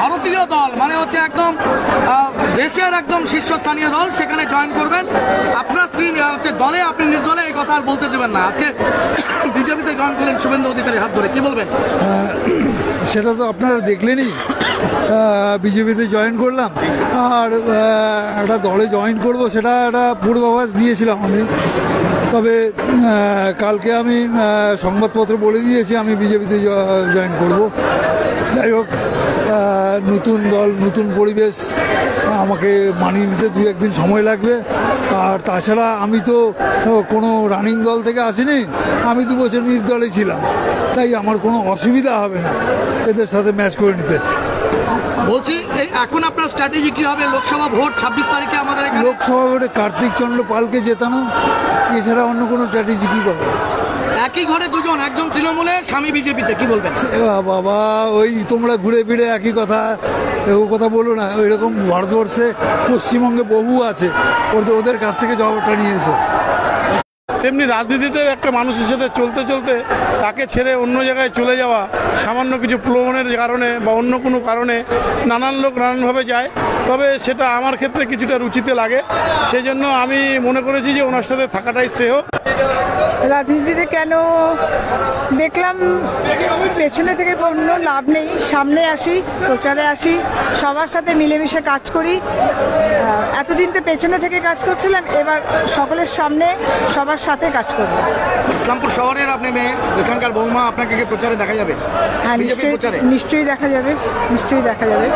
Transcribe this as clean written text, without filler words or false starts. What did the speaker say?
ভারতীয় দল, মানে হচ্ছে একদম দেশের একদম শীর্ষস্থানীয় দল, সেখানে জয়েন করবেন। আপনার স্ত্রী হচ্ছে দলে, আপনি নির্দলে, এই কথা আর বলতে দেবেন না। আজকে বিজেপিতে জয়েন করলেন শুভেন্দু অধিকারীর হাত ধরে, কি বলবেন? সেটা তো আপনারা দেখলেনই, বিজেপিতে জয়েন করলাম। আর একটা দলে জয়েন করব সেটা একটা পূর্বাভাস দিয়েছিলাম আমি। তবে কালকে আমি সংবাদপত্র বলে দিয়েছি আমি বিজেপিতে জয়েন করব। যাই হোক, নতুন দল, নতুন পরিবেশ, আমাকে মানিয়ে নিতে 2-1 দিন সময় লাগবে। আর তাছাড়া আমি তো কোনো রানিং দল থেকে আসিনি, আমি 2 বছর নির্দলে ছিলাম, তাই আমার কোনো অসুবিধা হবে না এদের সাথে ম্যাচ করে নিতে। বলছি, এই এখন আপনার স্ট্র্যাটেজি কি হবে? লোকসভা ভোট 26 তারিখে আমাদের এখানে। লোকসভা ভোটে কার্তিক চন্দ্র পালকে জেতানো, এছাড়া অন্য কোনো স্ট্র্যাটেজি কী করবে? একই ঘরে দুজন, একজন তৃণমূলে, স্বামী বিজেপিতে, কি বলবেন? বাবা, ওই তোমরা ঘুরে ফিরে একই কথা, ও কথা বলো না। এরকম ভারতবর্ষে পশ্চিমবঙ্গে বহু আছে, ওদের কাছ থেকে জবাবটা নিয়ে এসো। তেমনি রাজনীতিতে একটা মানুষের সাথে চলতে চলতে তাকে ছেড়ে অন্য জায়গায় চলে যাওয়া, সামান্য কিছু প্রলোভনের কারণে বা অন্য কোনো কারণে নানান লোক নানানভাবে যায়। তবে সেটা আমার ক্ষেত্রে কিছুটা রুচিতে লাগে, সেই জন্য আমি মনে করেছি যে ওনার সাথে থাকাটাই শ্রেয়। রাজনীতিতে কেন দেখলাম পেছনে থেকে কোনো লাভ নেই, সামনে আসি, প্রচারে আসি, সবার সাথে মিলেমিশে কাজ করি। এতদিন তো পেছনে থেকে কাজ করছিলাম, এবার সকলের সামনে সবার সাথে কাজ করব। ইসলামপুর শহরের আপনি মেয়ে, এখানকার বৌমা, আপনাকে কি প্রচারে দেখা যাবে? হ্যাঁ, নিশ্চয়ই দেখা যাবে, নিশ্চয়ই দেখা যাবে।